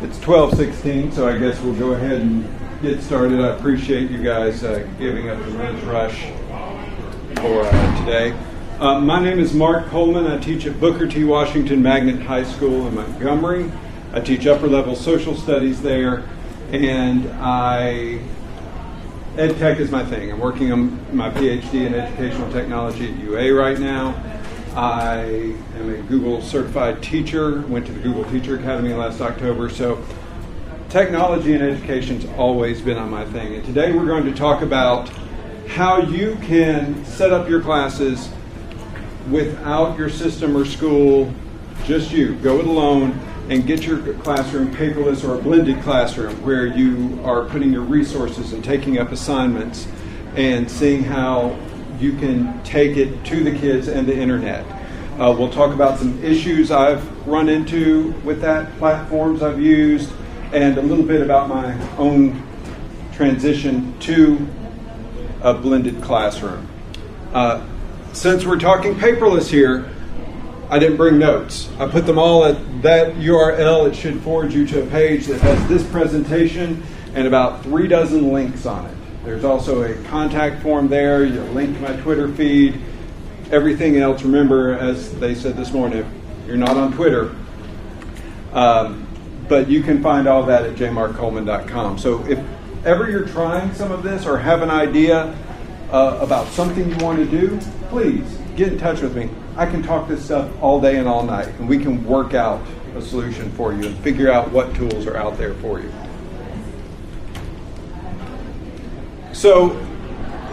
It's 12:16, so I guess we'll go ahead and get started. I appreciate you guys giving up the lunch rush for today. My name is Mark Coleman. I teach at Booker T. Washington Magnet High School in Montgomery. I teach upper level social studies there, and Ed Tech is my thing. I'm working on my PhD in educational technology at UA right now. I am a Google certified teacher, went to the Google Teacher Academy last October, so technology and education's always been on my thing. And today we're going to talk about how you can set up your classes without your system or school, just you. Go it alone and get your classroom paperless or a blended classroom where you are putting your resources and taking up assignments and seeing how you can take it to the kids and the internet. We'll talk about some issues I've run into with that, platforms I've used, and a little bit about my own transition to a blended classroom. Since we're talking paperless here, I didn't bring notes. I put them all at that URL. It should forward you to a page that has this presentation and about 36 links on it. There's also a contact form there, a link to my Twitter feed, everything else. Remember, as they said this morning, you're not on Twitter, but you can find all that at jmarkcoleman.com. So if ever you're trying some of this or have an idea about something you want to do, please get in touch with me. I can talk this stuff all day and all night, and we can work out a solution for you and figure out what tools are out there for you. So,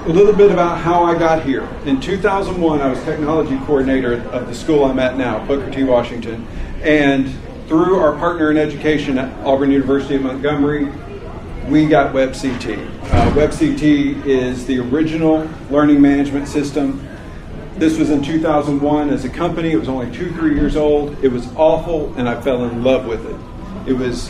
a little bit about how I got here. In 2001, I was technology coordinator of the school I'm at now, Booker T. Washington, and through our partner in education at Auburn University of Montgomery, we got WebCT. WebCT is the original learning management system. This was in 2001 as a company. It was only 2-3 years old. It was awful, and I fell in love with it. It was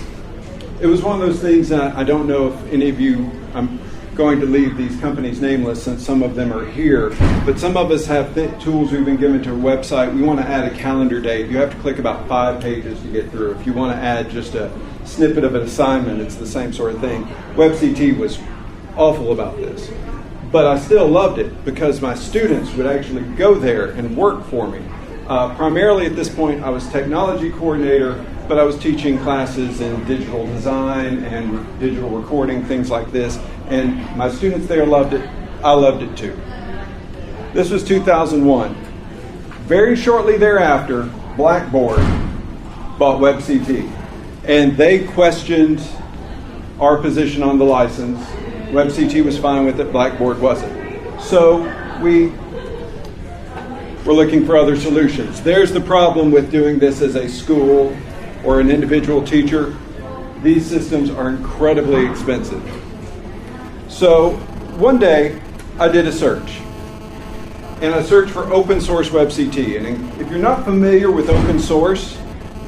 one of those things that I don't know if any of you, I'm going to leave these companies nameless since some of them are here, but some of us have tools we've been given to a website. We want to add a calendar date. You have to click about 5 pages to get through. If you want to add just a snippet of an assignment, it's the same sort of thing. WebCT was awful about this, but I still loved it because my students would actually go there and work for me. Primarily at this point, I was technology coordinator, but I was teaching classes in digital design and digital recording, things like this. And my students there loved it. I loved it too. This was 2001. Very shortly thereafter, Blackboard bought WebCT. And they questioned our position on the license. WebCT was fine with it, Blackboard wasn't. So we were looking for other solutions. There's the problem with doing this as a school or an individual teacher. These systems are incredibly expensive. So one day I did a search, and I searched for open source WebCT. And if you're not familiar with open source,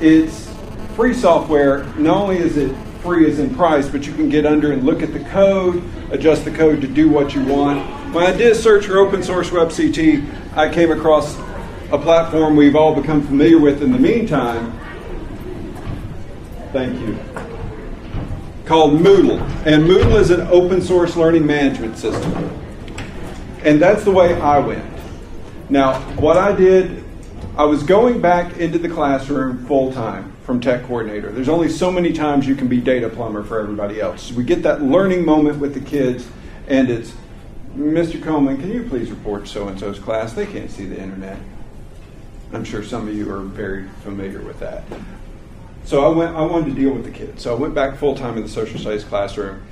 it's free software. Not only is it free as in price, but you can get under and look at the code, adjust the code to do what you want. When I did a search for open source WebCT, I came across a platform we've all become familiar with in the meantime. Thank you. Called Moodle. And Moodle is an open source learning management system. And that's the way I went. Now, what I did, I was going back into the classroom full time from tech coordinator. There's only so many times you can be data plumber for everybody else. We get that learning moment with the kids, and it's, Mr. Coleman, can you please report so-and-so's class? They can't see the internet. I'm sure some of you are very familiar with that. So I wanted to deal with the kids. So I went back full-time in the social studies classroom.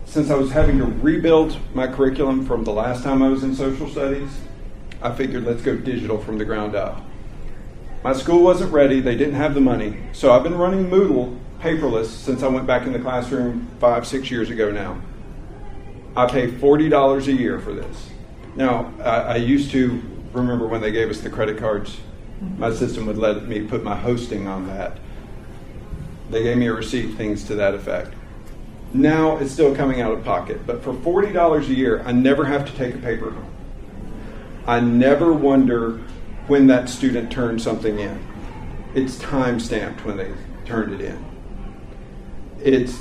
Since I was having to rebuild my curriculum from the last time I was in social studies, I figured let's go digital from the ground up. My school wasn't ready. They didn't have the money. So I've been running Moodle paperless since I went back in the classroom 5-6 years ago now. I pay $40 a year for this. Now, I used to remember when they gave us the credit cards, my system would let me put my hosting on that. They gave me a receipt, things to that effect. Now it's still coming out of pocket, but for $40 a year, I never have to take a paper home. I never wonder when that student turned something in. It's time stamped when they turned it in. it's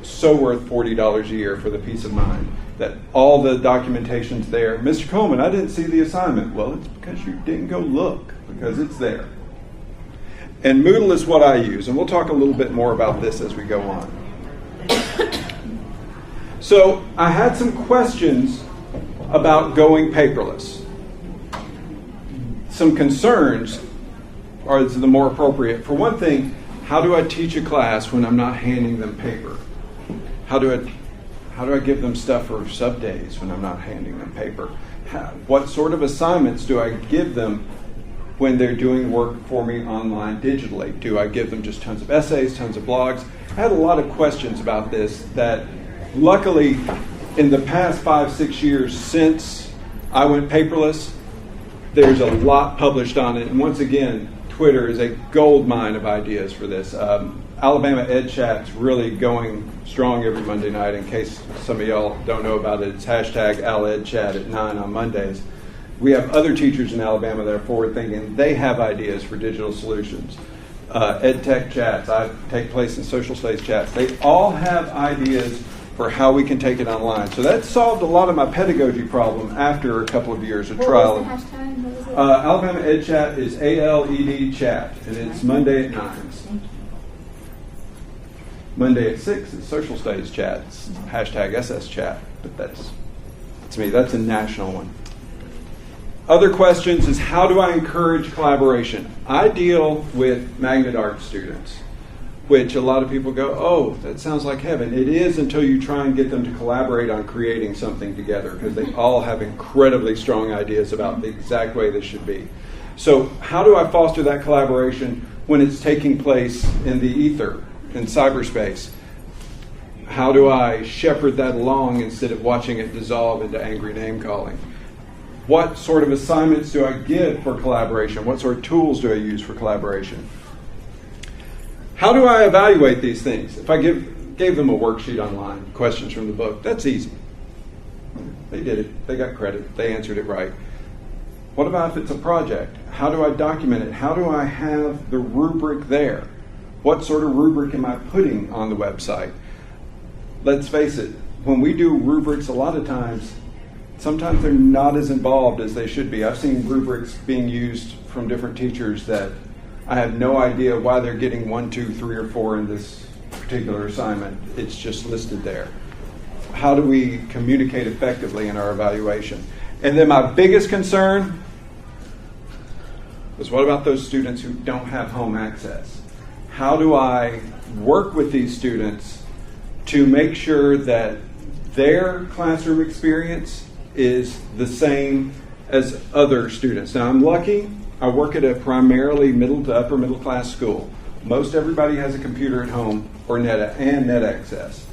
so worth $40 a year for the peace of mind that all the documentation's there. Mr. Coleman, I didn't see the assignment. Well, it's because you didn't go look, because it's there. And Moodle is what I use, and we'll talk a little bit more about this as we go on. So I had some questions about going paperless. Some concerns are the more appropriate. For one thing, how do I teach a class when I'm not handing them paper? How do I give them stuff for sub days when I'm not handing them paper? What sort of assignments do I give them when they're doing work for me online digitally? Do I give them just tons of essays, tons of blogs? I had a lot of questions about this that luckily in the past 5-6 years since I went paperless, there's a lot published on it. And once again, Twitter is a gold mine of ideas for this. Alabama Ed Chat's really going strong every Monday night. In case some of y'all don't know about it, it's hashtag AlEdChat at 9 on Mondays. We have other teachers in Alabama that are forward thinking. They have ideas for digital solutions. Ed Tech chats, I take place in social studies chats. They all have ideas for how we can take it online. So that solved a lot of my pedagogy problem after a couple of years of trial. What was the hashtag? What was it? Alabama Ed Chat is ALED Chat, and it's Monday at 9. Monday at 6 is Social Studies Chat. It's hashtag SS Chat, but that's me. That's a national one. Other questions is how do I encourage collaboration? I deal with magnet art students, which a lot of people go, oh, that sounds like heaven. It is until you try and get them to collaborate on creating something together, because they all have incredibly strong ideas about the exact way this should be. So how do I foster that collaboration when it's taking place in the ether, in cyberspace? How do I shepherd that along instead of watching it dissolve into angry name calling? What sort of assignments do I give for collaboration? What sort of tools do I use for collaboration? How do I evaluate these things? If I gave them a worksheet online, questions from the book, that's easy. They did it. They got credit. They answered it right. What about if it's a project? How do I document it? How do I have the rubric there? What sort of rubric am I putting on the website? Let's face it, when we do rubrics a lot of times, sometimes they're not as involved as they should be. I've seen rubrics being used from different teachers that I have no idea why they're getting 1, 2, 3, or 4 in this particular assignment. It's just listed there. How do we communicate effectively in our evaluation? And then my biggest concern was, what about those students who don't have home access? How do I work with these students to make sure that their classroom experience is the same as other students? Now, I'm lucky. I work at a primarily middle to upper middle class school. Most everybody has a computer at home or net access.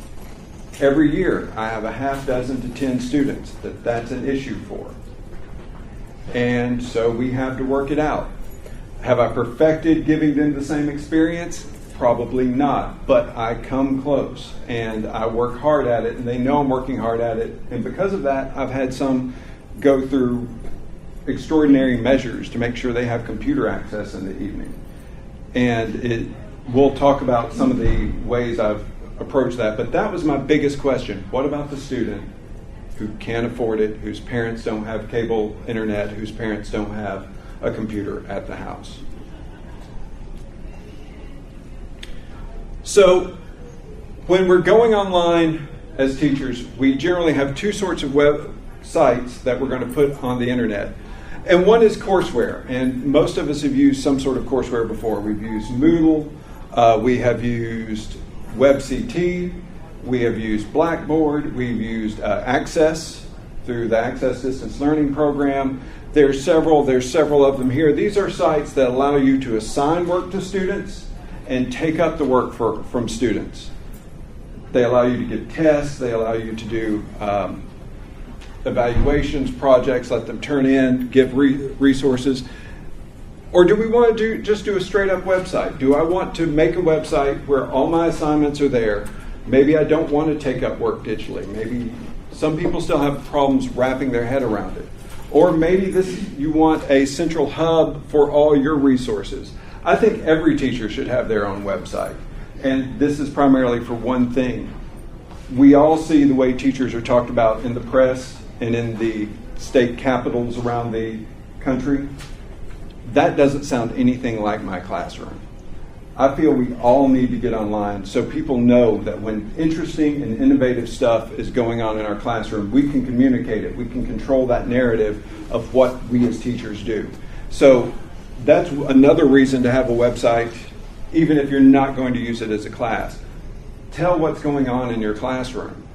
Every year, I have a half dozen to 10 students that's an issue for. And so we have to work it out. Have I perfected giving them the same experience? Probably not, but I come close and I work hard at it, and they know I'm working hard at it. And because of that, I've had some go through extraordinary measures to make sure they have computer access in the evening. And we'll talk about some of the ways I've approached that, but that was my biggest question. What about the student who can't afford it, whose parents don't have cable internet, whose parents don't have a computer at the house? So when we're going online as teachers, we generally have two sorts of websites that we're going to put on the internet. And one is courseware, and most of us have used some sort of courseware before. We've used Moodle, we have used WebCT, we have used Blackboard, we've used Access through the Access Distance Learning Program. There's several of them here. These are sites that allow you to assign work to students and take up the work from students. They allow you to give tests, they allow you to do evaluations, projects, let them turn in, give resources. Or do we want to just do a straight up website? Do I want to make a website where all my assignments are there? Maybe I don't want to take up work digitally. Maybe some people still have problems wrapping their head around it. Or maybe you want a central hub for all your resources. I think every teacher should have their own website. and this is primarily for one thing. We all see the way teachers are talked about in the press and in the state capitals around the country. That doesn't sound anything like my classroom. I feel we all need to get online so people know that when interesting and innovative stuff is going on in our classroom, we can communicate it. We can control that narrative of what we as teachers do. So that's another reason to have a website, even if you're not going to use it as a class. Tell what's going on in your classroom.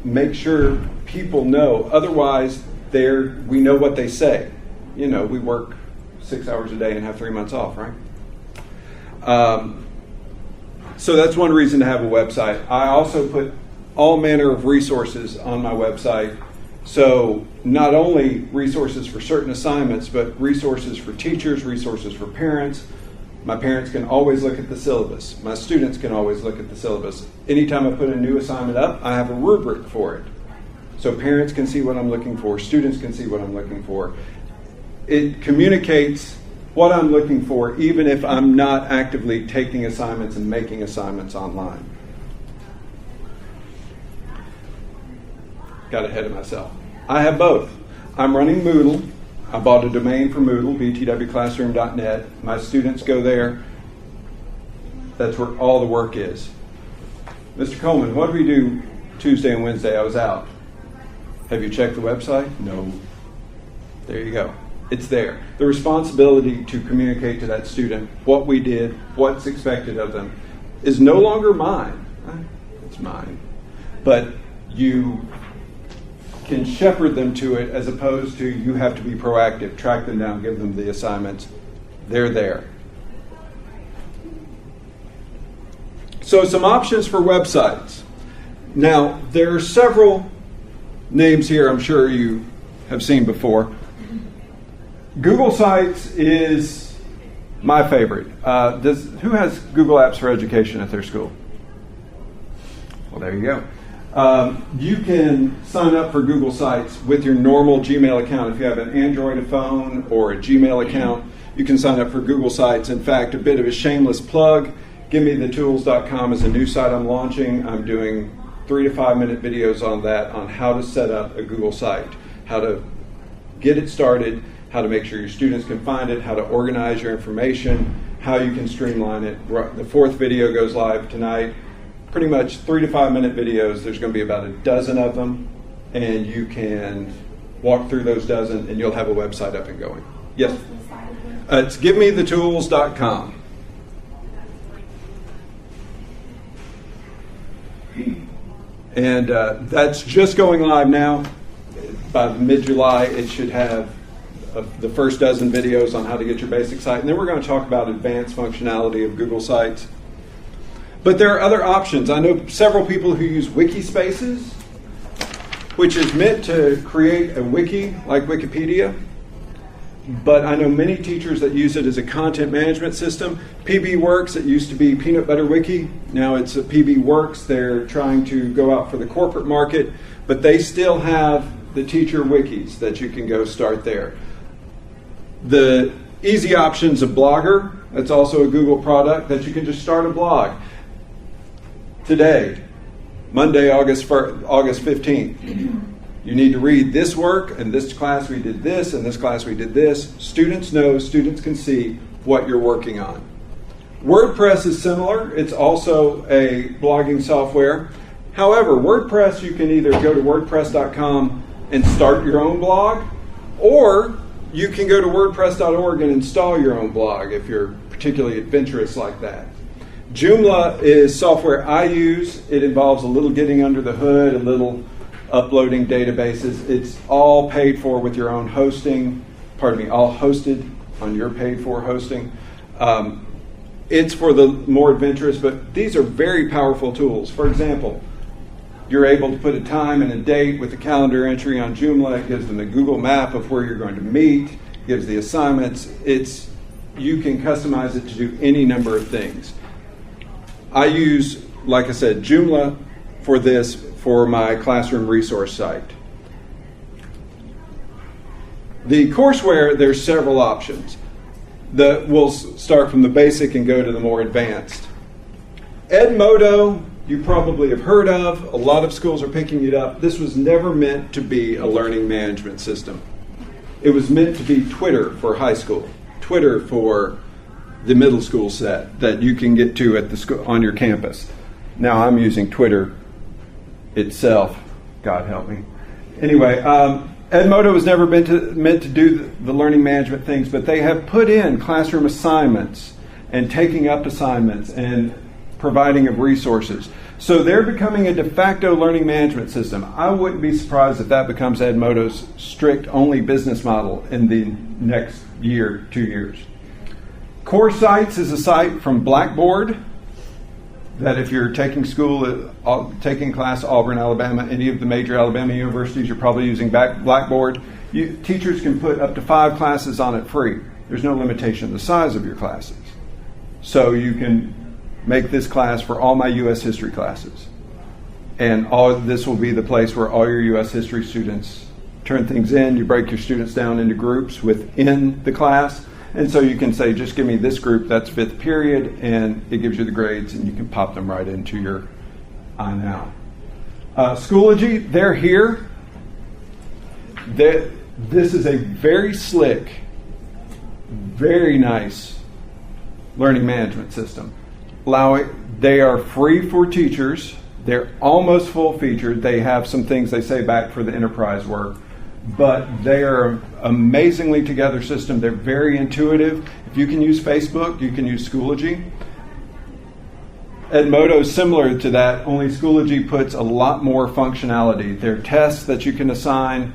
Make sure people know. Otherwise, we know what they say. You know, we work 6 hours a day and have 3 months off, right? So that's one reason to have a website. I also put all manner of resources on my website. So not only resources for certain assignments, but resources for teachers, resources for parents. My parents can always look at the syllabus. My students can always look at the syllabus. Anytime I put a new assignment up, I have a rubric for it. So parents can see what I'm looking for. Students can see what I'm looking for. It communicates what I'm looking for, even if I'm not actively taking assignments and making assignments online. Got ahead of myself. I have both. I'm running Moodle. I bought a domain for Moodle, btwclassroom.net. My students go there. That's where all the work is. Mr. Coleman, what did we do Tuesday and Wednesday? I was out. Have you checked the website? No. There you go. It's there. The responsibility to communicate to that student what we did, what's expected of them, is no longer mine. It's mine. But you can shepherd them to it as opposed to you have to be proactive, track them down, give them the assignments. They're there. So some options for websites. Now, there are several names here I'm sure you have seen before. Google Sites is my favorite. Who has Google Apps for Education at their school? Well, there you go. You can sign up for Google Sites with your normal Gmail account. If you have an Android phone or a Gmail account, you can sign up for Google Sites. In fact, a bit of a shameless plug, GiveMeTheTools.com is a new site I'm launching. I'm doing 3 to 5 minute videos on that, on how to set up a Google site, how to get it started, how to make sure your students can find it, how to organize your information, how you can streamline it. The 4th video goes live tonight. Pretty much 3 to 5 minute videos. There's going to be about a dozen of them, and you can walk through those dozen and you'll have a website up and going. Yes? It's GiveMeTheTools.com. And that's just going live now. By mid-July, it should have the first dozen videos on how to get your basic site. And then we're going to talk about advanced functionality of Google Sites. But there are other options. I know several people who use Wikispaces, which is meant to create a wiki like Wikipedia. But I know many teachers that use it as a content management system. PBWorks, it used to be Peanut Butter Wiki. Now it's a PBWorks. They're trying to go out for the corporate market, but they still have the teacher wikis that you can go start there. The easy option's a Blogger. That's also a Google product that you can just start a blog. Today, Monday, August 15th. You need to read this work, and this class we did this, and this class we did this. Students know, students can see what you're working on. WordPress is similar. It's also a blogging software. However, WordPress, you can either go to WordPress.com and start your own blog, or you can go to WordPress.org and install your own blog if you're particularly adventurous like that. Joomla is software I use. It involves a little getting under the hood, a little uploading databases. It's all paid for with your own hosting. All hosted on your paid for hosting. It's for the more adventurous, but these are very powerful tools. For example, you're able to put a time and a date with a calendar entry on Joomla. It gives them a Google map of where you're going to meet, gives the assignments. You can customize it to do any number of things. I use, like I said, Joomla for this, for my classroom resource site. The courseware, there's several options. We'll start from the basic and go to the more advanced. Edmodo, you probably have heard of. A lot of schools are picking it up. This was never meant to be a learning management system. It was meant to be Twitter for high school, Twitter for the middle school set that you can get to at the school on your campus. Now I'm using Twitter itself. God help me. Anyway, Edmodo was never meant to do the learning management things, but they have put in classroom assignments and taking up assignments and providing of resources. So they're becoming a de facto learning management system. I wouldn't be surprised if that becomes Edmodo's strict only business model in the next year, 2 years. Core Sites is a site from Blackboard that if you're taking taking class at Auburn, Alabama, any of the major Alabama universities, you're probably using Blackboard. Teachers can put up to 5 classes on it free. There's no limitation to the size of your classes. So you can make this class for all my U.S. history classes. And this will be the place where all your U.S. history students turn things in. You break your students down into groups within the class. And so you can say, just give me this group, that's 5th period, and it gives you the grades, and you can pop them right into your iNow. Schoology, they're here. This is a very slick, very nice learning management system. They are free for teachers. They're almost full-featured. They have some things they say back for the enterprise work. But they are an amazingly together system. They're very intuitive. If you can use Facebook, you can use Schoology. Edmodo is similar to that, only Schoology puts a lot more functionality. There are tests that you can assign.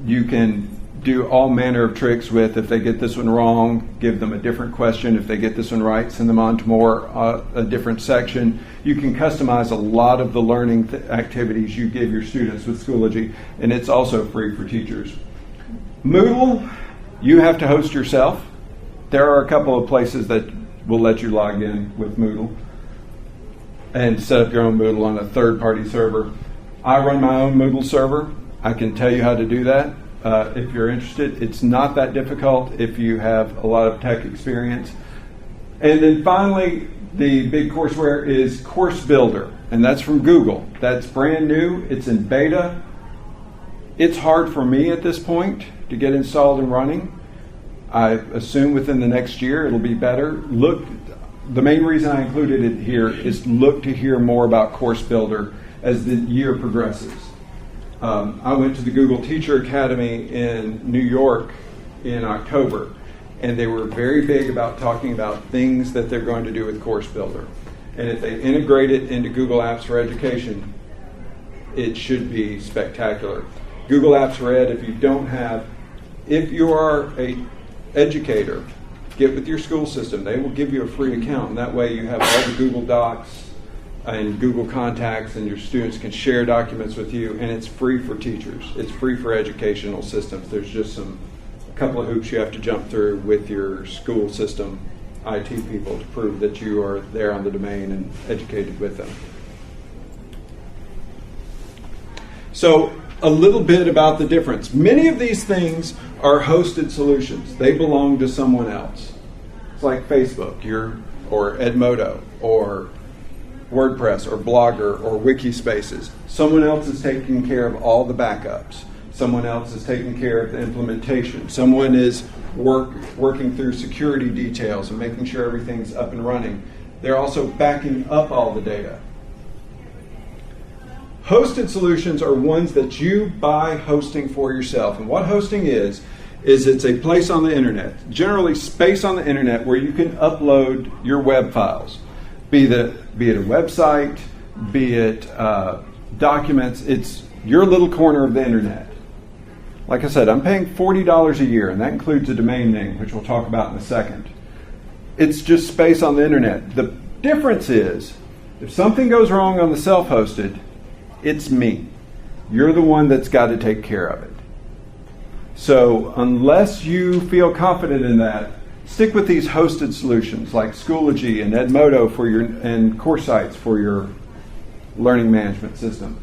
You can do all manner of tricks with. If they get this one wrong, give them a different question. If they get this one right, send them on to a different section. You can customize a lot of the learning activities you give your students with Schoology, and it's also free for teachers. Moodle, you have to host yourself. There are a couple of places that will let you log in with Moodle and set up your own Moodle on a third-party server. I run my own Moodle server. I can tell you how to do that. If you're interested, it's not that difficult if you have a lot of tech experience. And then finally, the big courseware is Course Builder, and that's from Google. That's brand new. It's in beta. It's hard for me at this point to get installed and running. I assume within the next year it'll be better. The main reason I included it here is look to hear more about Course Builder as the year progresses. I went to the Google Teacher Academy in New York in October, and they were very big about talking about things that they're going to do with Course Builder. And if they integrate it into Google Apps for Education, it should be spectacular. Google Apps for Ed, if you are an educator, get with your school system. They will give you a free account, and that way you have all the Google Docs and Google Contacts, and your students can share documents with you, and it's free for teachers. It's free for educational systems. There's just a couple of hoops you have to jump through with your school system IT people to prove that you are there on the domain and educated with them. So a little bit about the difference. Many of these things are hosted solutions. They belong to someone else. It's like Facebook, or Edmodo, or WordPress, or Blogger, or Wikispaces. Someone else is taking care of all the backups. Someone else is taking care of the implementation. Someone is working through security details and making sure everything's up and running. They're also backing up all the data. Hosted solutions are ones that you buy hosting for yourself. And what hosting is it's a place on the internet, generally space on the internet where you can upload your web files. Be it a website, be it documents, it's your little corner of the internet. Like I said, I'm paying $40 a year, and that includes a domain name, which we'll talk about in a second. It's just space on the internet. The difference is, if something goes wrong on the self-hosted, it's me. You're the one that's got to take care of it. So unless you feel confident in that, stick with these hosted solutions like Schoology and Edmodo and Core Sites for your learning management system.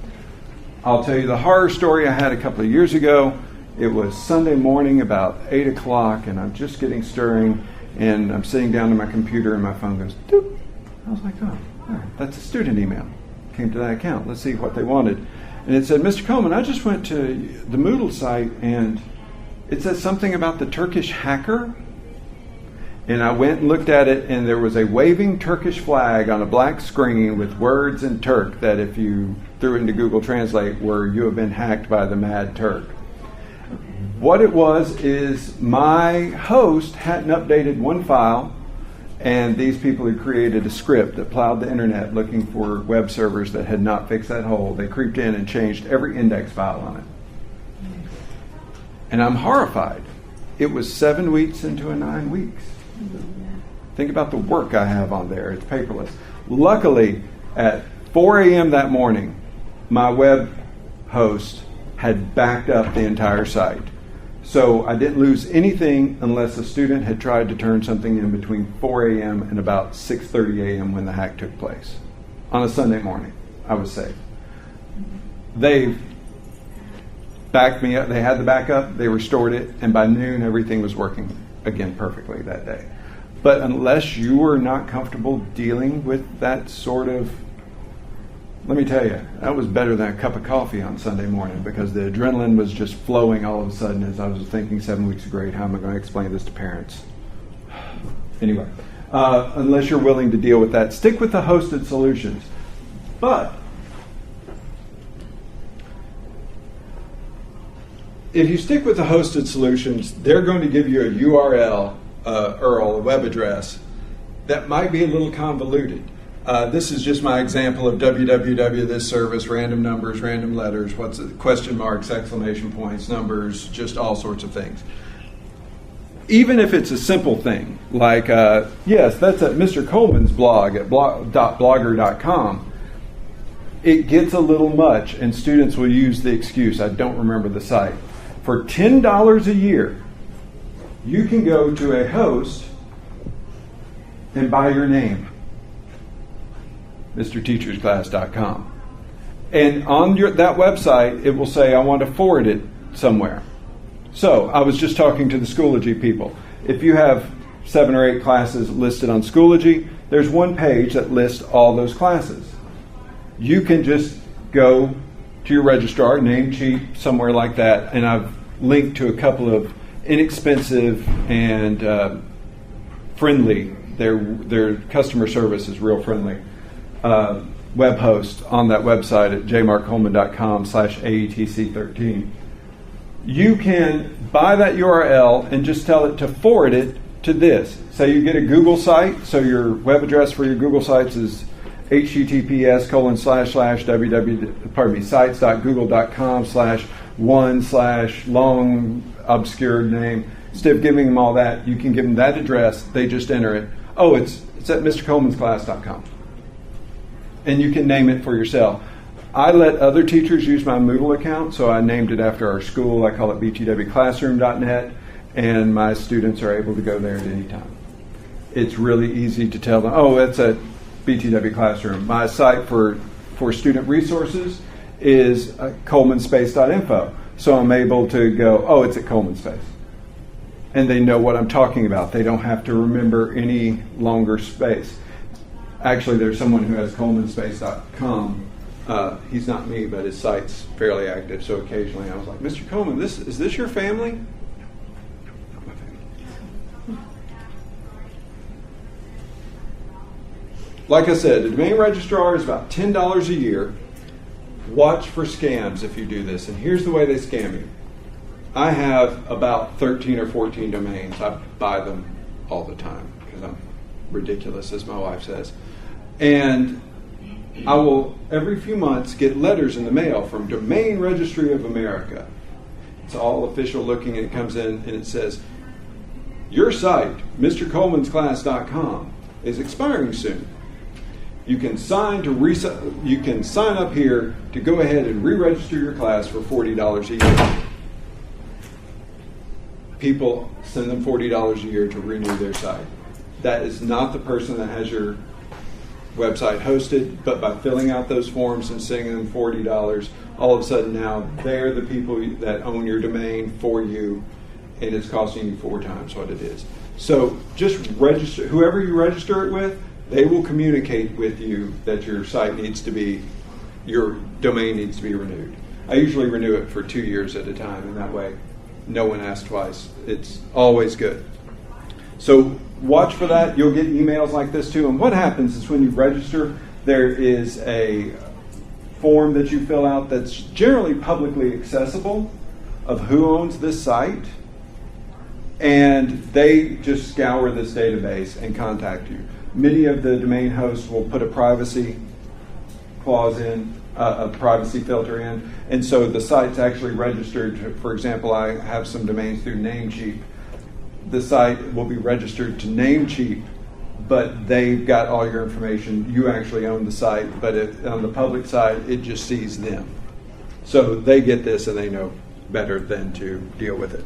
I'll tell you the horror story I had a couple of years ago. It was Sunday morning about 8 o'clock, and I'm just getting stirring, and I'm sitting down to my computer, and my phone goes, doop. I was like, oh, That's a student email. Came to that account. Let's see what they wanted. And it said, Mr. Coleman, I just went to the Moodle site and it says something about the Turkish hacker. And I went and looked at it, and there was a waving Turkish flag on a black screen with words in Turk that if you threw into Google Translate were, you have been hacked by the mad Turk. What it was is my host hadn't updated one file, and these people had created a script that plowed the internet looking for web servers that had not fixed that hole. They creeped in and changed every index file on it. And I'm horrified. It was 7 weeks into a 9 weeks. Think about the work I have on there. It's paperless. Luckily, at 4 a.m. that morning, my web host had backed up the entire site. So I didn't lose anything unless a student had tried to turn something in between 4 a.m. and about 6:30 a.m. when the hack took place. On a Sunday morning, I was safe. They backed me up. They had the backup. They restored it. And by noon, everything was working again perfectly that day. But unless you are not comfortable dealing with that sort of, let me tell you, that was better than a cup of coffee on Sunday morning because the adrenaline was just flowing all of a sudden as I was thinking 7 weeks of grade, how am I going to explain this to parents? Anyway, unless you're willing to deal with that, stick with the hosted solutions. But if you stick with the hosted solutions, they're going to give you a URL, URL, a web address, that might be a little convoluted. This is just my example of www, this service, random numbers, random letters, what's it, question marks, exclamation points, numbers, just all sorts of things. Even if it's a simple thing, like, yes, that's at Mr. Coleman's blog at blogger.com, it gets a little much, and students will use the excuse, I don't remember the site. For $10 a year, you can go to a host and buy your name, MrTeachersClass.com. And on that website, it will say, I want to forward it somewhere. So I was just talking to the Schoology people. If you have 7 or 8 classes listed on Schoology, there's one page that lists all those classes. You can just go to your registrar, Namecheap, somewhere like that, and I've linked to a couple of inexpensive and friendly, their customer service is real friendly, web host on that website at jmarkcoleman.com/AETC13. You can buy that URL and just tell it to forward it to this. Say you get a Google site, so your web address for your Google sites is https://sites.google.com/1/long obscured name. Instead of giving them all that, you can give them that address. They just enter it. Oh, it's at MrColeman'sClass.com. And you can name it for yourself. I let other teachers use my Moodle account, so I named it after our school. I call it btwclassroom.net, and my students are able to go there at any time. It's really easy to tell them, oh, it's at BTW Classroom. My site for student resources is colemanspace.info. So I'm able to go, oh, it's at Coleman Space. And they know what I'm talking about. They don't have to remember any longer space. Actually, there's someone who has colemanspace.com. He's not me, but his site's fairly active. So occasionally I was like, Mr. Coleman, is this your family? Not my family. Like I said, the domain registrar is about $10 a year. Watch for scams if you do this. And here's the way they scam you. I have about 13 or 14 domains. I buy them all the time because I'm ridiculous, as my wife says. And I will, every few months, get letters in the mail from Domain Registry of America. It's all official looking, and it comes in and it says, your site, MrColeman'sClass.com, is expiring soon. You can sign up here to go ahead and re-register your class for $40 a year. People send them $40 a year to renew their site. That is not the person that has your website hosted, but by filling out those forms and sending them $40, all of a sudden now they're the people that own your domain for you, and it's costing you 4 times what it is. So just register, whoever you register it with, they will communicate with you that your site needs to be, your domain needs to be renewed. I usually renew it for 2 years at a time, and that way no one asks twice. It's always good. So watch for that. You'll get emails like this too. And what happens is when you register, there is a form that you fill out that's generally publicly accessible of who owns this site. And they just scour this database and contact you. Many of the domain hosts will put a privacy clause in, a privacy filter in, and so the site's actually registered. For example, I have some domains through Namecheap. The site will be registered to Namecheap, but they've got all your information. You actually own the site, but on the public side, it just sees them. So they get this and they know better than to deal with it.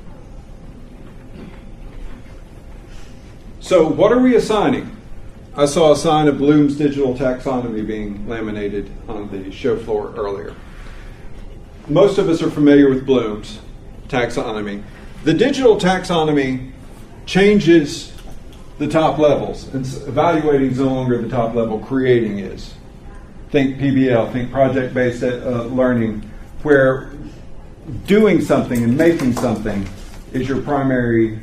So what are we assigning? I saw a sign of Bloom's digital taxonomy being laminated on the show floor earlier. Most of us are familiar with Bloom's taxonomy. The digital taxonomy changes the top levels. Evaluating is no longer the top level, creating is. Think PBL, think project-based learning, where doing something and making something is your primary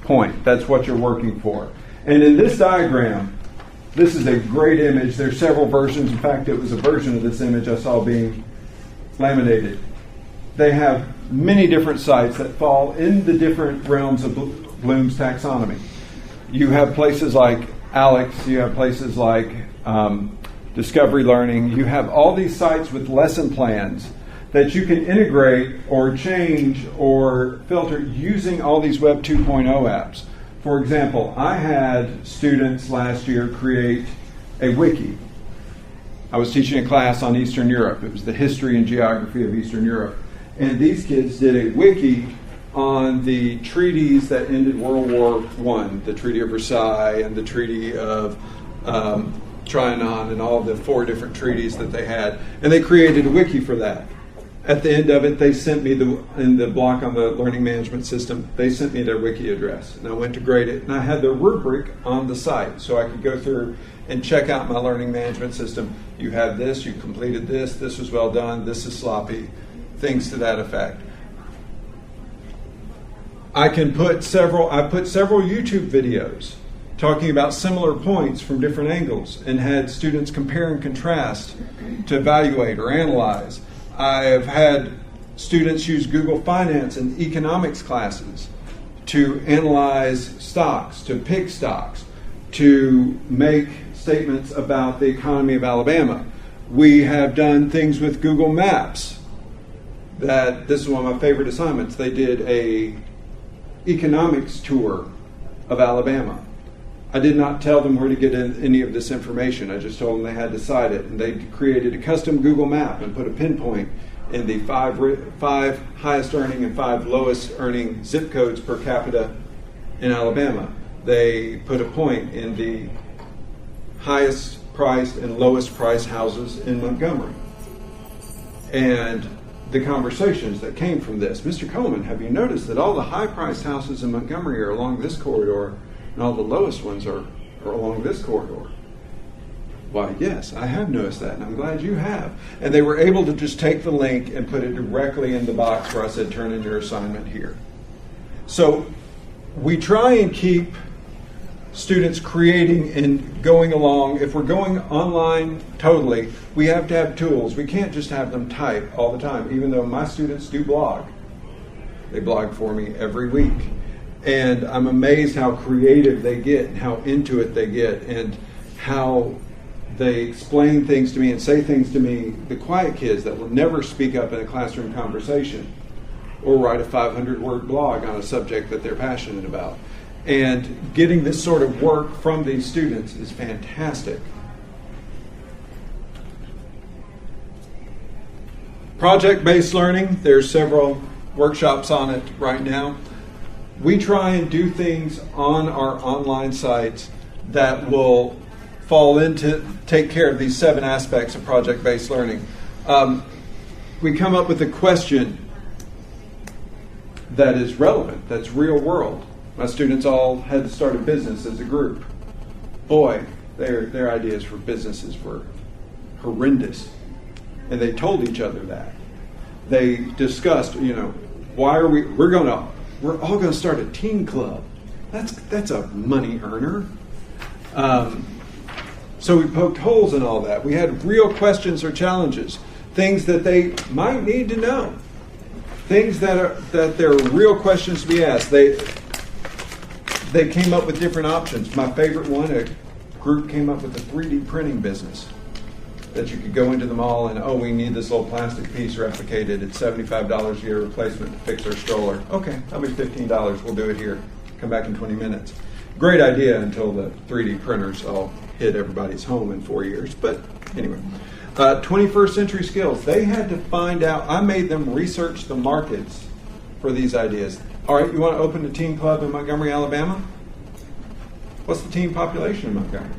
point. That's what you're working for. And in this diagram, this is a great image. There's several versions. In fact, it was a version of this image I saw being laminated. They have many different sites that fall in the different realms of Bloom's taxonomy. You have places like Alex, you have places like Discovery Learning, you have all these sites with lesson plans that you can integrate or change or filter using all these Web 2.0 apps. For example, I had students last year create a wiki. I was teaching a class on Eastern Europe. It was the history and geography of Eastern Europe. And these kids did a wiki on the treaties that ended World War I, the Treaty of Versailles and the Treaty of Trianon and all the 4 different treaties that they had. And they created a wiki for that. At the end of it, they sent me, in the block on the learning management system, they sent me their wiki address. And I went to grade it, and I had the rubric on the site, so I could go through and check out my learning management system. You have this, you completed this, this was well done, this is sloppy, things to that effect. I put several YouTube videos talking about similar points from different angles and had students compare and contrast to evaluate or analyze. I have had students use Google Finance in economics classes to analyze stocks, to pick stocks, to make statements about the economy of Alabama. We have done things with Google Maps. This is one of my favorite assignments. They did a economics tour of Alabama. I did not tell them where to get any of this information. I just told them they had to cite it. And they created a custom Google map and put a pinpoint in the five highest earning and 5 lowest earning zip codes per capita in Alabama. They put a point in the highest priced and lowest priced houses in Montgomery. And the conversations that came from this, Mr. Coleman, have you noticed that all the high priced houses in Montgomery are along this corridor and all the lowest ones are along this corridor? Why, yes, I have noticed that, and I'm glad you have. And they were able to just take the link and put it directly in the box where I said, turn in your assignment here. So we try and keep students creating and going along. If we're going online totally, we have to have tools. We can't just have them type all the time, even though my students do blog. They blog for me every week. And I'm amazed how creative they get and how into it they get and how they explain things to me and say things to me, the quiet kids that will never speak up in a classroom conversation or write a 500-word blog on a subject that they're passionate about. And getting this sort of work from these students is fantastic. Project-based learning, there's several workshops on it right now. We try and do things on our online sites that will fall into, take care of these 7 aspects of project-based learning. We come up with a question that is relevant, that's real world. My students all had to start a business as a group. Boy, Their ideas for businesses were horrendous. And they told each other that. They discussed, we're all gonna start a teen club. That's a money earner. So we poked holes in all that. We had real questions or challenges, things that they might need to know, things that there are real questions to be asked. They came up with different options. My favorite one, a group came up with a 3D printing business that you could go into the mall and, we need this little plastic piece replicated at $75 a year replacement to fix our stroller. Okay, that'll be $15. We'll do it here. Come back in 20 minutes. Great idea until the 3D printers all hit everybody's home in 4 years. But anyway, 21st century skills. They had to find out. I made them research the markets for these ideas. All right, you want to open a teen club in Montgomery, Alabama? What's the teen population in Montgomery?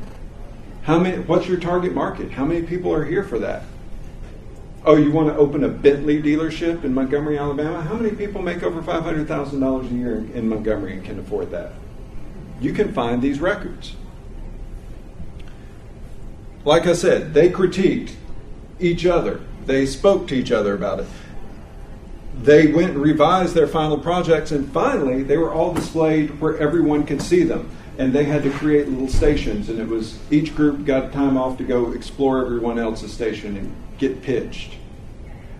What's your target market? How many people are here for that? Oh, you want to open a Bentley dealership in Montgomery, Alabama? How many people make over $500,000 a year in Montgomery and can afford that? You can find these records. Like I said, they critiqued each other. They spoke to each other about it. They went and revised their final projects, and finally they were all displayed where everyone could see them. And they had to create little stations, and it was each group got time off to go explore everyone else's station and get pitched.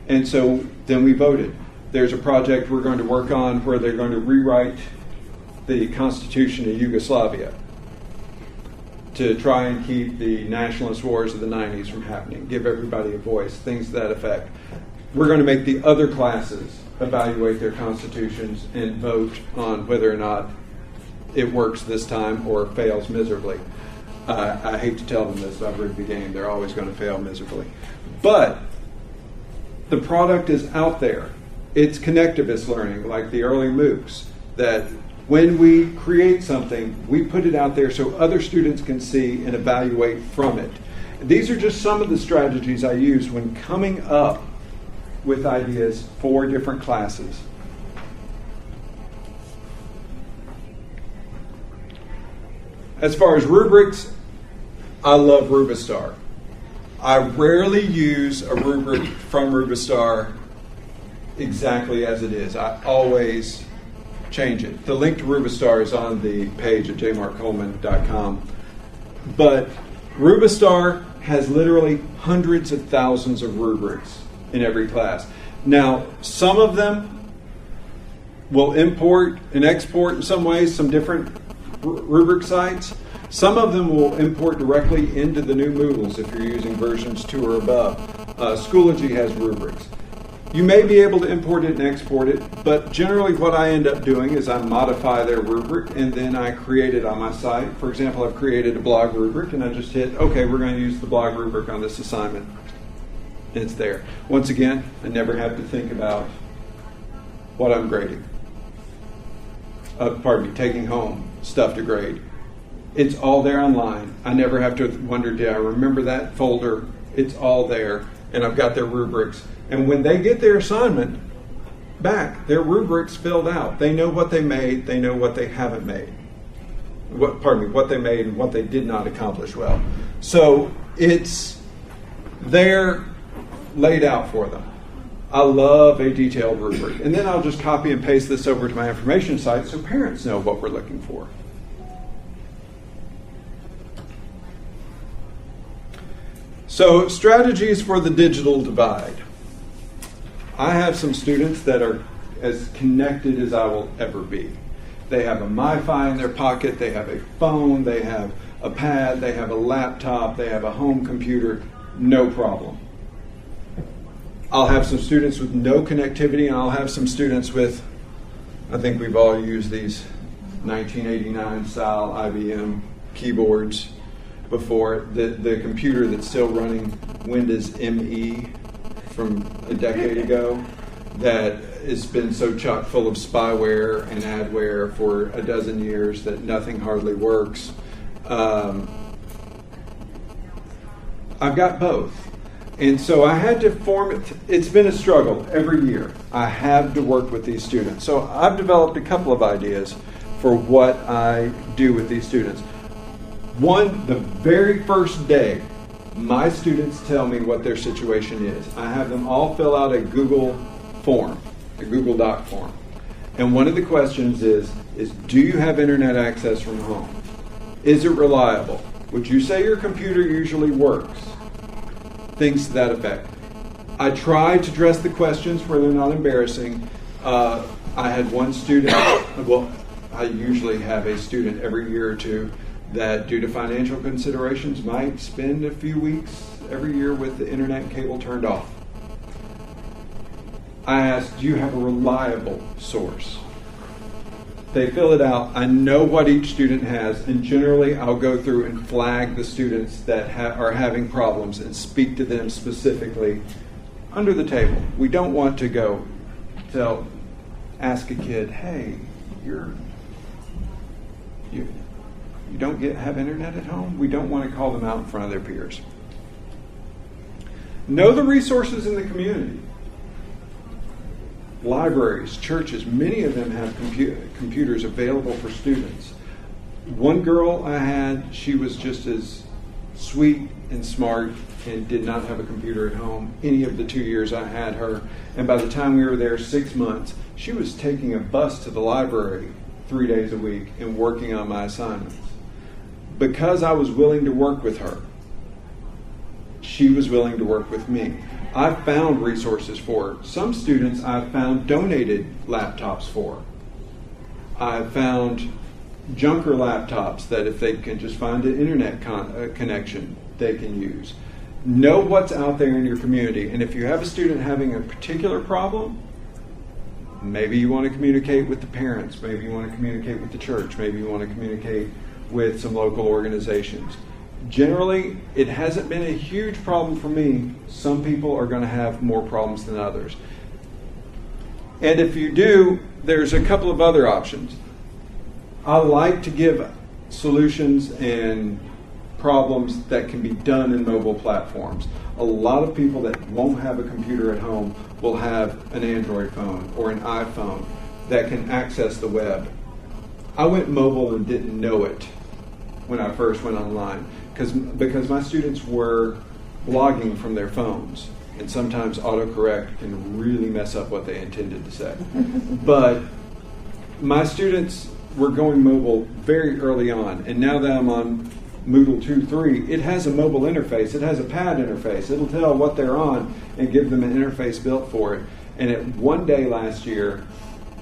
And so then we voted. There's a project we're going to work on where they're going to rewrite the Constitution of Yugoslavia to try and keep the nationalist wars of the 90s from happening, give everybody a voice, things to that effect. We're going to make the other classes evaluate their constitutions and vote on whether or not it works this time or fails miserably. I hate to tell them this, I've rigged the game. They're always going to fail miserably. But the product is out there. It's connectivist learning, like the early MOOCs, that when we create something, we put it out there so other students can see and evaluate from it. These are just some of the strategies I used when coming up with ideas for different classes. As far as rubrics, I love Rubistar. I rarely use a rubric from Rubistar exactly as it is. I always change it. The link to Rubistar is on the page at jmarkcoleman.com. But Rubistar has literally hundreds of thousands of rubrics in every class. Now, some of them will import and export in some ways, some different rubric sites. Some of them will import directly into the new Moodles if you're using versions 2 or above. Schoology has rubrics. You may be able to import it and export it, but generally what I end up doing is I modify their rubric and then I create it on my site. For example, I've created a blog rubric and I just hit, okay, we're going to use the blog rubric on this assignment. And it's there. Once again, I never have to think about what I'm grading. Taking home stuff to grade. It's all there online. I never have to wonder, did I remember that folder? It's all there, and I've got their rubrics. And when they get their assignment back, their rubrics filled out. They know what they made, they know what they haven't made. What they made and what they did not accomplish well. So it's there laid out for them. I love a detailed rubric. And then I'll just copy and paste this over to my information site so parents know what we're looking for. So, strategies for the digital divide. I have some students that are as connected as I will ever be. They have a MiFi in their pocket, they have a phone, they have a pad, they have a laptop, they have a home computer, no problem. I'll have some students with no connectivity, and I'll have some students with, I think we've all used these 1989 style IBM keyboards before. The computer that's still running Windows ME from a decade ago that has been so chock full of spyware and adware for a dozen years that nothing hardly works. I've got both. And so I had to form it. It's been a struggle every year. I have to work with these students. So I've developed a couple of ideas for what I do with these students. The very first day, my students tell me what their situation is. I have them all fill out a Google form, a Google Doc form. And one of the questions is do you have internet access from home? Is it reliable? Would you say your computer usually works? Things to that effect. I try to dress the questions where they're not embarrassing. I had one student, well, I usually have a student every year or two that, due to financial considerations, might spend a few weeks every year with the internet cable turned off. I asked, do you have a reliable source? They fill it out. I know what each student has, and generally I'll go through and flag the students that are having problems and speak to them specifically under the table. We don't want to go ask a kid, hey, you don't have internet at home? We don't want to call them out in front of their peers. Know the resources in the community. Libraries, churches, many of them have computers available for students. One girl I had, she was just as sweet and smart and did not have a computer at home any of the 2 years I had her. And by the time we were there 6 months, she was taking a bus to the library 3 days a week and working on my assignments. Because I was willing to work with her, she was willing to work with me. I found resources for her. Some students I found donated laptops for. I found junker laptops that if they can just find an internet connection, they can use. Know what's out there in your community, and if you have a student having a particular problem, maybe you want to communicate with the parents, maybe you want to communicate with the church, maybe you want to communicate with some local organizations. Generally, it hasn't been a huge problem for me. Some people are going to have more problems than others. And if you do, there's a couple of other options. I like to give solutions and problems that can be done in mobile platforms. A lot of people that won't have a computer at home will have an Android phone or an iPhone that can access the web. I went mobile and didn't know it when I first went online because my students were blogging from their phones, and sometimes autocorrect can really mess up what they intended to say. But my students were going mobile very early on, and now that I'm on Moodle 2.3, it has a mobile interface. It has a pad interface. It'll tell what they're on and give them an interface built for it. And at one day last year,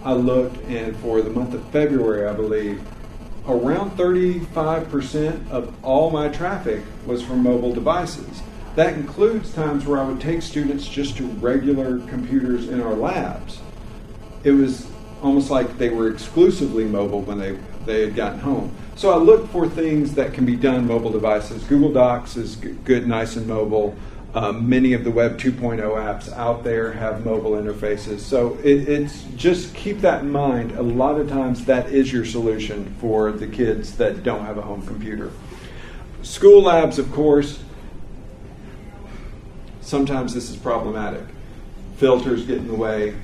I looked, and for the month of February, I believe, around 35% of all my traffic was from mobile devices. That includes times where I would take students just to regular computers in our labs. It was almost like they were exclusively mobile when they had gotten home. So I looked for things that can be done mobile devices. Google Docs is good, nice and mobile. Many of the Web 2.0 apps out there have mobile interfaces. So it's just keep that in mind. A lot of times that is your solution for the kids that don't have a home computer. School labs, of course, sometimes this is problematic. Filters get in the way.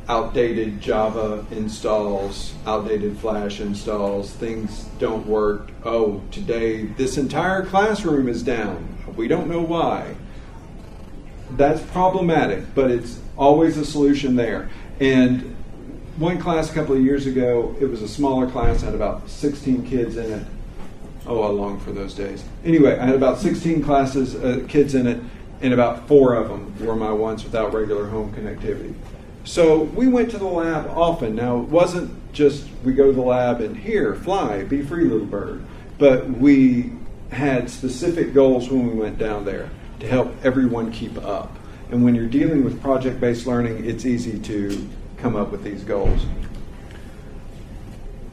Outdated Java installs, outdated Flash installs, things don't work. Oh, today this entire classroom is down. We don't know why. That's problematic, but it's always a solution there. And one class a couple of years ago, it was a smaller class, had about 16 kids in it. Oh, I long for those days. Anyway, I had about 16 kids in it, and about 4 of them were my ones without regular home connectivity. So we went to the lab often. Now, it wasn't just we go to the lab and here, fly, be free, little bird. But we had specific goals when we went down there to help everyone keep up. And when you're dealing with project-based learning, it's easy to come up with these goals.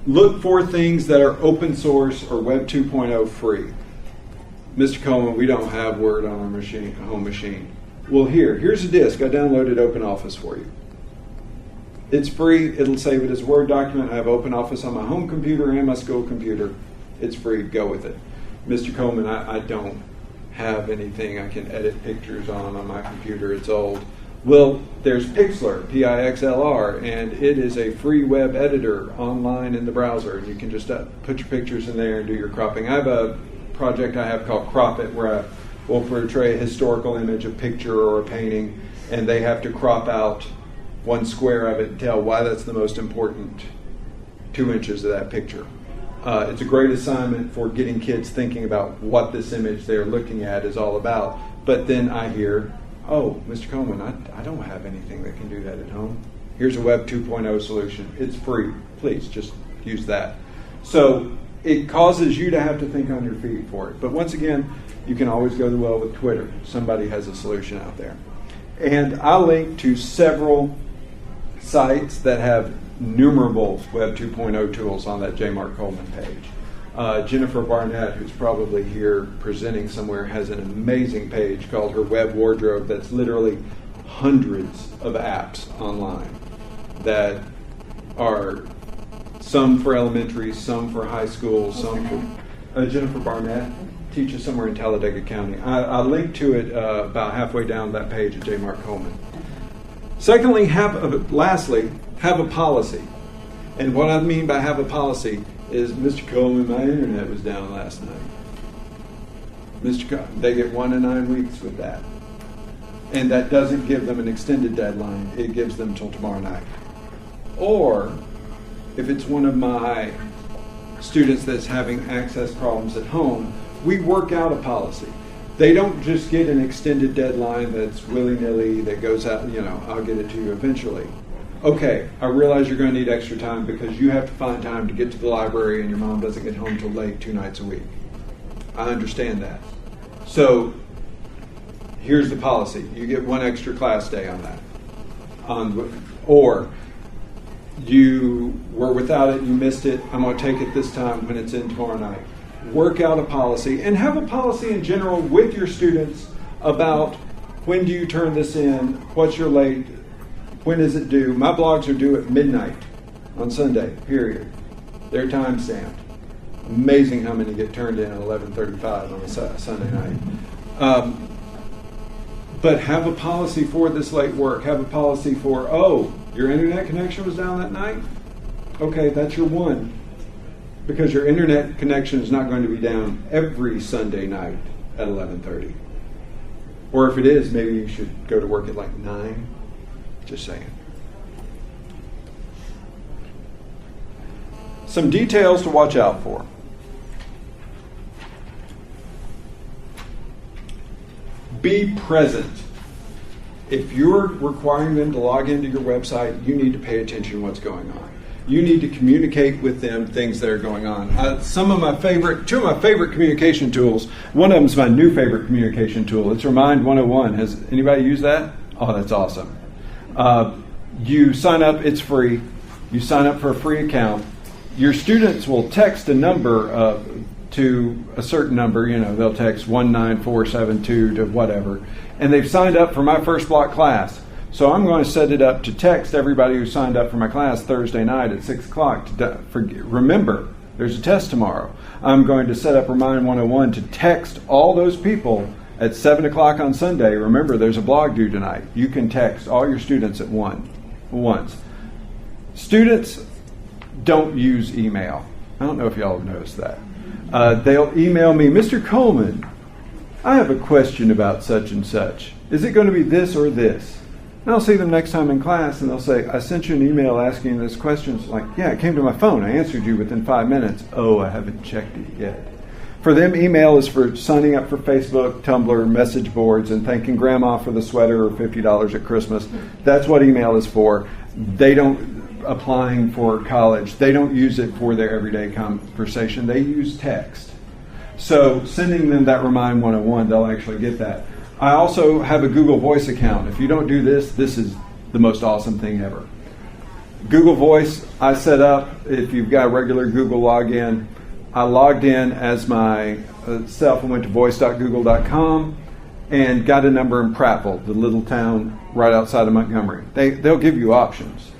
Look for things that are open source or Web 2.0 free. Mr. Coleman, we don't have Word on our home machine. Well, here's a disk. I downloaded OpenOffice for you. It's free. It'll save it as a Word document. I have OpenOffice on my home computer and my school computer. It's free. Go with it. Mr. Coleman, I don't have anything I can edit pictures on my computer. It's old. Well, there's Pixlr, Pixlr, and it is a free web editor online in the browser, and you can just put your pictures in there and do your cropping. I have a project I have called Crop It, where I will portray a historical image, a picture or a painting, and they have to crop out 1 square of it and tell why that's the most important 2 inches of that picture. It's a great assignment for getting kids thinking about what this image they're looking at is all about. But then I hear, oh, Mr. Coleman, I don't have anything that can do that at home. Here's a Web 2.0 solution. It's free. Please just use that. So it causes you to have to think on your feet for it. But once again, you can always go to the well with Twitter. Somebody has a solution out there. And I'll link to several sites that have numerable Web 2.0 tools on that J. Mark Coleman page. Jennifer Barnett, who's probably here presenting somewhere, has an amazing page called her Web Wardrobe that's literally hundreds of apps online that are some for elementary, some for high school, some for Jennifer Barnett teaches somewhere in Talladega County. I'll link to it about halfway down that page of J. Mark Coleman. Secondly, lastly, have a policy. And what I mean by have a policy is, Mr. Coleman, my internet was down last night. They get 1 to 9 weeks with that. And that doesn't give them an extended deadline. It gives them till tomorrow night. Or, if it's one of my students that's having access problems at home, we work out a policy. They don't just get an extended deadline that's willy-nilly that goes out, I'll get it to you eventually. Okay, I realize you're going to need extra time because you have to find time to get to the library and your mom doesn't get home till late 2 nights a week. I understand that. So here's the policy. You get 1 extra class day on that. Or you were without it, you missed it, I'm going to take it this time when it's in tomorrow night. Work out a policy and have a policy in general with your students about when do you turn this in, what's your late, when is it due. My blogs are due at midnight on Sunday, period. They're time stamped. Amazing how many get turned in at 11:35 on a Sunday night. But have a policy for this late work. Have a policy for, your internet connection was down that night? Okay, that's your 1. Because your internet connection is not going to be down every Sunday night at 11:30. Or if it is, maybe you should go to work at like 9. Just saying. Some details to watch out for. Be present. If you're requiring them to log into your website, you need to pay attention to what's going on. You need to communicate with them things that are going on. Two of my favorite communication tools. One of them is my new favorite communication tool. It's Remind 101. Has anybody used that? Oh, that's awesome. You sign up, it's free. You sign up for a free account. Your students will text a number to a certain number. They'll text 19472 to whatever. And they've signed up for my first block class. So I'm going to set it up to text everybody who signed up for my class Thursday night at 6 o'clock. Remember, there's a test tomorrow. I'm going to set up Remind 101 to text all those people at 7 o'clock on Sunday. Remember, there's a blog due tonight. You can text all your students at once. Students don't use email. I don't know if y'all have noticed that. They'll email me, Mr. Coleman, I have a question about such and such. Is it going to be this or this? And I'll see them next time in class, and they'll say, I sent you an email asking this question. It's like, yeah, it came to my phone. I answered you within 5 minutes. Oh, I haven't checked it yet. For them, email is for signing up for Facebook, Tumblr, message boards, and thanking Grandma for the sweater or $50 at Christmas. That's what email is for. They don't, applying for college, they don't use it for their everyday conversation. They use text. So sending them that Remind 101, they'll actually get that. I also have a Google Voice account. If you don't do this, this is the most awesome thing ever. Google Voice, I set up, if you've got a regular Google login, I logged in as myself and went to voice.google.com and got a number in Prattville, the little town right outside of Montgomery. They'll give you options.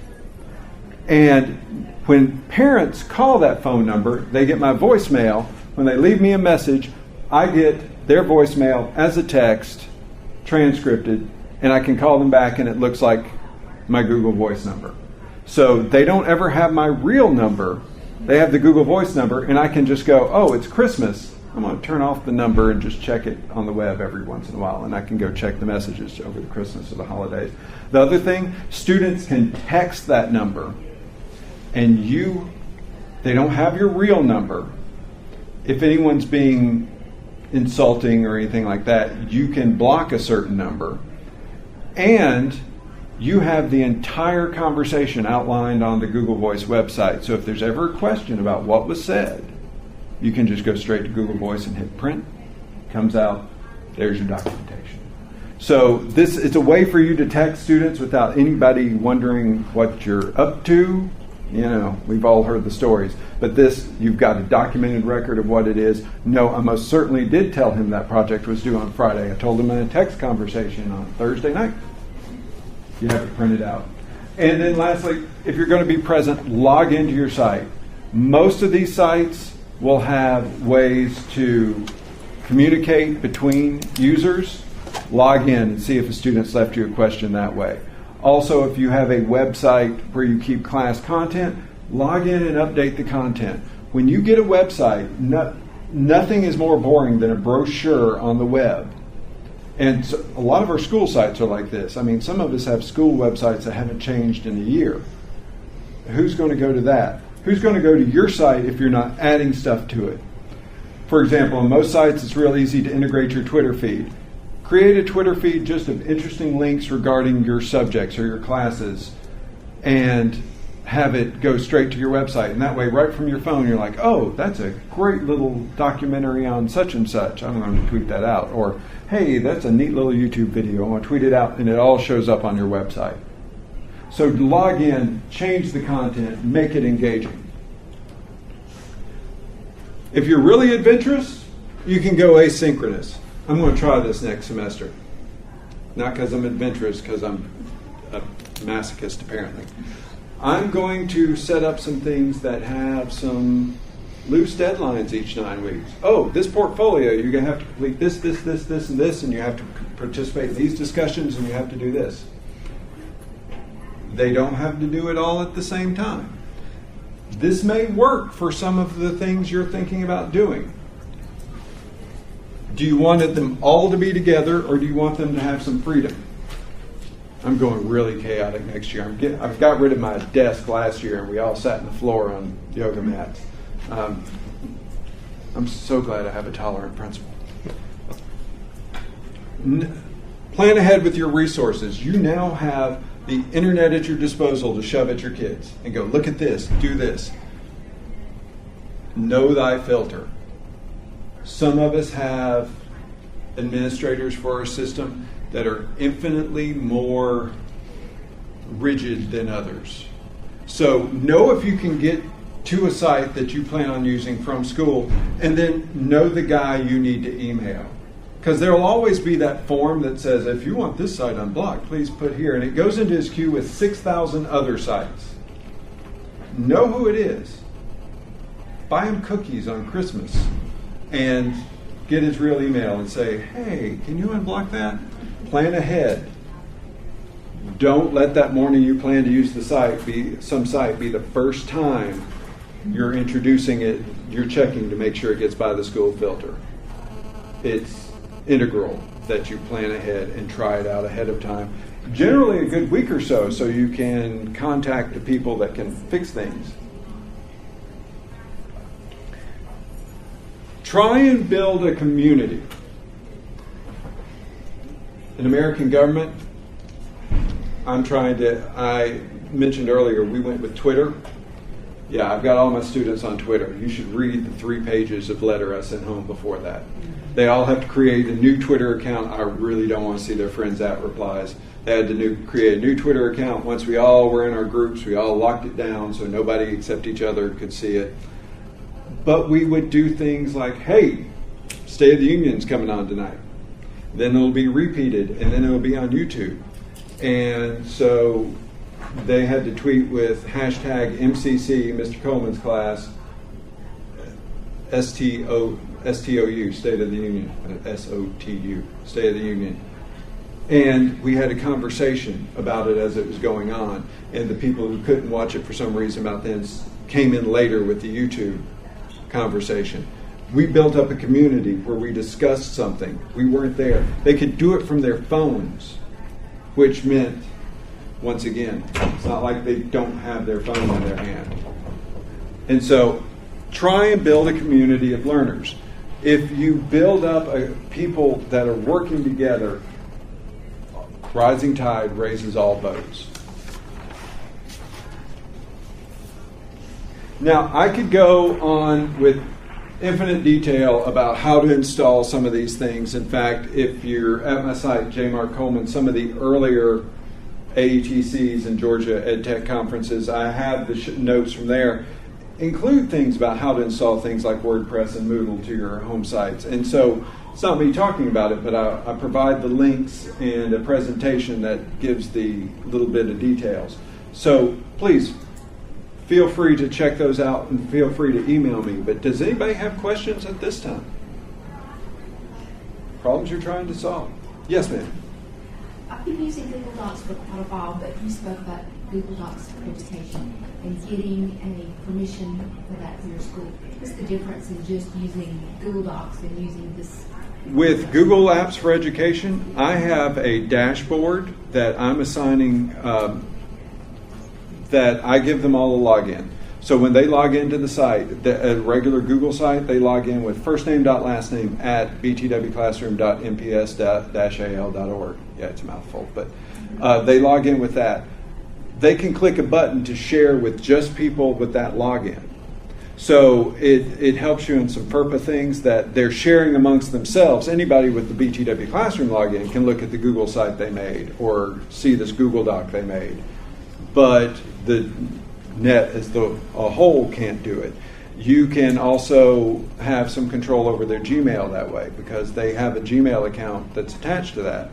And when parents call that phone number, they get my voicemail. When they leave me a message, I get their voicemail as a text, transcripted, and I can call them back and it looks like my Google Voice number. So they don't ever have my real number. They have the Google Voice number, and I can just go, oh, it's Christmas. I'm going to turn off the number and just check it on the web every once in a while, and I can go check the messages over the Christmas or the holidays. The other thing, students can text that number, and they don't have your real number. If anyone's being insulting or anything like that, you can block a certain number, and you have the entire conversation outlined on the Google Voice website. So if there's ever a question about what was said, you can just go straight to Google Voice and hit print. Comes out, there's your documentation. So it's a way for you to text students without anybody wondering what you're up to. You know, we've all heard the stories. But this, you've got a documented record of what it is. No, I most certainly did tell him that project was due on Friday. I told him in a text conversation on Thursday night. You have it printed out. And then lastly, if you're going to be present, log into your site. Most of these sites will have ways to communicate between users. Log in and see if a student's left you a question that way. Also, if you have a website where you keep class content, log in and update the content. When you get a website, nothing is more boring than a brochure on the web. And so a lot of our school sites are like this. I mean, some of us have school websites that haven't changed in a year. Who's going to go to that? Who's going to go to your site if you're not adding stuff to it? For example, on most sites, it's real easy to integrate your Twitter feed. Create a Twitter feed just of interesting links regarding your subjects or your classes and have it go straight to your website. And that way, right from your phone, you're like, oh, that's a great little documentary on such and such. I'm going to tweet that out. Or, hey, that's a neat little YouTube video. I'm going to tweet it out, and it all shows up on your website. So log in, change the content, make it engaging. If you're really adventurous, you can go asynchronous. I'm going to try this next semester. Not because I'm adventurous, because I'm a masochist, apparently. I'm going to set up some things that have some loose deadlines each 9 weeks. Oh, this portfolio, you're going to have to complete this, and this, and you have to participate in these discussions, and you have to do this. They don't have to do it all at the same time. This may work for some of the things you're thinking about doing. Do you want them all to be together, or do you want them to have some freedom? I'm going really chaotic next year. I've got rid of my desk last year, and we all sat on the floor on yoga mats. I'm so glad I have a tolerant principal. Plan ahead with your resources. You now have the internet at your disposal to shove at your kids and go, look at this, do this. Know thy filter. Some of us have administrators for our system that are infinitely more rigid than others. So know if you can get to a site that you plan on using from school, and then know the guy you need to email. Because there will always be that form that says, if you want this site unblocked, please put here. And it goes into his queue with 6,000 other sites. Know who it is. Buy him cookies on Christmas and get his real email and say, hey, can you unblock that? Plan ahead. Don't let that morning you plan to use the site be the first time you're introducing it, you're checking to make sure it gets by the school filter. It's integral that you plan ahead and try it out ahead of time. Generally a good week or so you can contact the people that can fix things. Try and build a community. In American government, I mentioned earlier, we went with Twitter. Yeah, I've got all my students on Twitter. You should read the 3 pages of letter I sent home before that. They all have to create a new Twitter account. I really don't want to see their friends' replies. They had to create a new Twitter account. Once we all were in our groups, we all locked it down so nobody except each other could see it. But we would do things like, hey, State of the Union's coming on tonight. Then it'll be repeated, and then it'll be on YouTube. And so they had to tweet with hashtag MCC, Mr. Coleman's class, STOU, State of the Union, SOTU, State of the Union. And we had a conversation about it as it was going on. And the people who couldn't watch it for some reason about then came in later with the YouTube conversation. We built up a community where we discussed something. We weren't there. They could do it from their phones, which meant, once again, it's not like they don't have their phone in their hand. And so try and build a community of learners. If you build up people that are working together, rising tide raises all boats. Now, I could go on with infinite detail about how to install some of these things. In fact, if you're at my site, J. Mark Coleman, some of the earlier AETCs and Georgia EdTech conferences, I have the notes from there, include things about how to install things like WordPress and Moodle to your home sites. And so it's not me talking about it, but I provide the links and a presentation that gives the little bit of details. So please, feel free to check those out and feel free to email me. But does anybody have questions at this time? Problems you're trying to solve? Yes, ma'am. I've been using Google Docs for quite a while, but you spoke about Google Docs accreditation and getting a permission for that for your school. What's the difference in just using Google Docs and using this? With Google Apps for Education, I have a dashboard that I'm assigning that I give them all a login. So when they log into the site, a regular Google site, they log in with first name dot last name at btwclassroom.mps-al.org. Yeah, it's a mouthful, but they log in with that. They can click a button to share with just people with that login. So it helps you in some FERPA things that they're sharing amongst themselves. Anybody with the BTW Classroom login can look at the Google site they made or see this Google Doc they made. But the net as a whole can't do it. You can also have some control over their Gmail that way because they have a Gmail account that's attached to that.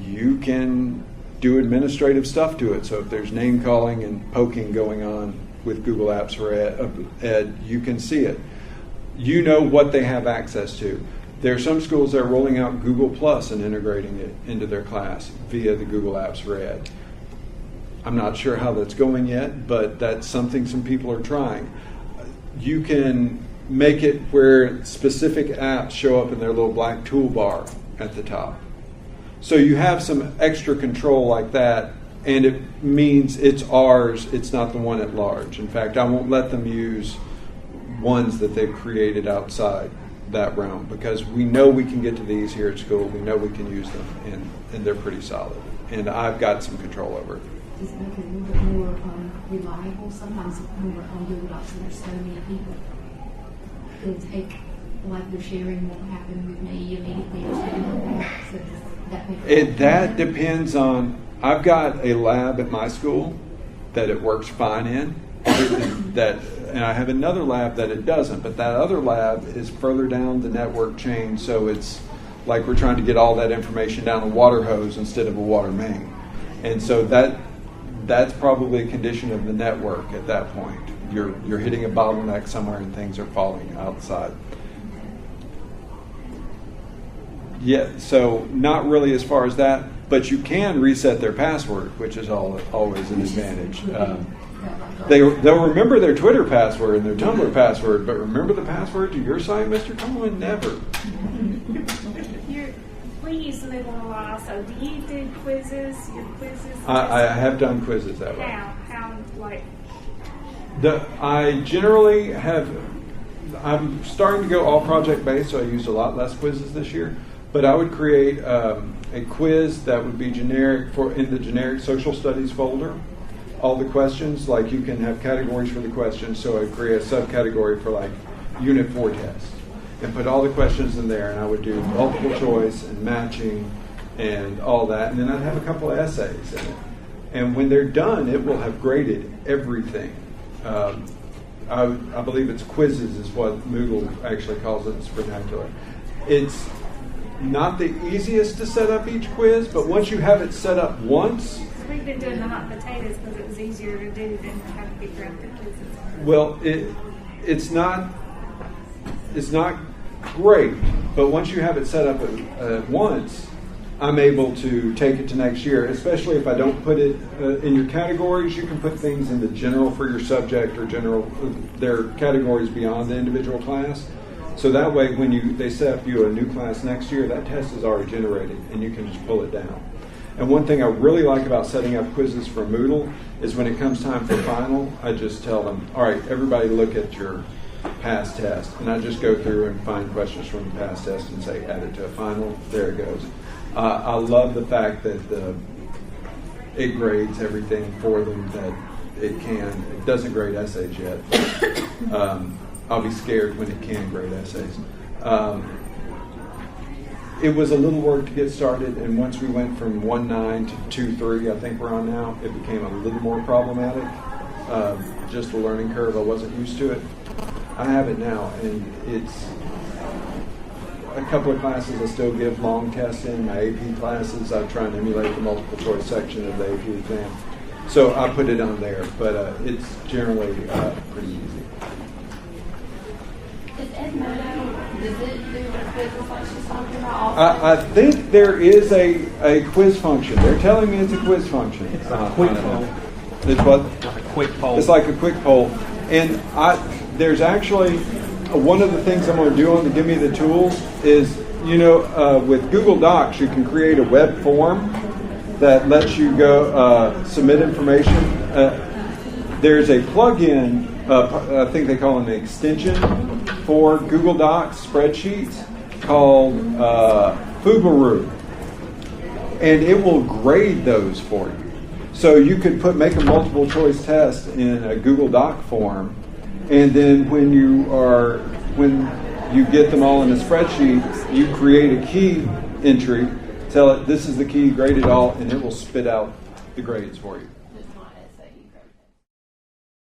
You can do administrative stuff to it. So if there's name calling and poking going on with Google Apps for Ed, you can see it. You know what they have access to. There are some schools that are rolling out Google Plus and integrating it into their class via the Google Apps for Ed. I'm not sure how that's going yet, but that's something some people are trying. You can make it where specific apps show up in their little black toolbar at the top. So you have some extra control like that, and it means it's ours, it's not the one at large. In fact, I won't let them use ones that they've created outside that realm because we know we can get to these here at school, we know we can use them, and they're pretty solid. And I've got some control over it. Does it make it a little bit more reliable? Sometimes when we're on Google Docs and there's so many people, it'll take, like the sharing won't happen with me immediately or something like that. So does that make it that depends on, I've got a lab at my school that it works fine in, and I have another lab that it doesn't, but that other lab is further down the network chain, so it's like we're trying to get all that information down a water hose instead of a water main. And so that's probably a condition of the network at that point. You're hitting a bottleneck somewhere and things are falling outside. Yeah, so not really as far as that, but you can reset their password, which is always an advantage. They'll remember their Twitter password and their Tumblr password, but remember the password to your site, Mr. Coleman? Never. We use Moodle a lot also. Do you do quizzes? Your quizzes? I have done quizzes that way. How like? I generally have. I'm starting to go all project based, so I used a lot less quizzes this year. But I would create a quiz that would be generic in the generic social studies folder. All the questions, like you can have categories for the questions, so I'd create a subcategory for like Unit 4 tests and put all the questions in there, and I would do multiple choice and matching and all that, and then I'd have a couple of essays in it. And when they're done, it will have graded everything. I believe it's quizzes is what Moodle actually calls it, it's vernacular. It's not the easiest to set up each quiz, but once you have it set up once. We've been doing the hot potatoes because it was easier to do than to have to figure out the quizzes. Well, it's not great, but once you have it set up at once, I'm able to take it to next year, especially if I don't put it in your categories. You can put things in the general for your subject or general, their categories beyond the individual class. So that way, when they set up you a new class next year, that test is already generated, and you can just pull it down. And one thing I really like about setting up quizzes for Moodle is when it comes time for final, I just tell them, all right, everybody look at your past test. And I just go through and find questions from the past test and say, add it to a final. There it goes. I love the fact that it grades everything for them that it can. It doesn't grade essays yet. I'll be scared when it can grade essays. It was a little work to get started, and once we went from 1.9 to 2.3, I think we're on now, it became a little more problematic. Just the learning curve, I wasn't used to it. I have it now, and it's a couple of classes I still give long tests in. My AP classes, I try and emulate the multiple choice section of the AP exam. So I put it on there, but it's generally pretty easy. Is Edmodo, does it do a quiz like she's talking about also? I think there is a quiz function. They're telling me it's a quiz function. It's a quick poll. It's what? Like a quick poll. It's like a quick poll. And there's actually one of the things I'm going to do on the Give Me the Tools is, with Google Docs, you can create a web form that lets you go submit information. There's a plugin, I think they call it an extension for Google Docs spreadsheets called Fubaroo. And it will grade those for you. So you could make a multiple choice test in a Google Doc form, and then when you get them all in a spreadsheet, you create a key entry, tell it this is the key, grade it all, and it will spit out the grades for you.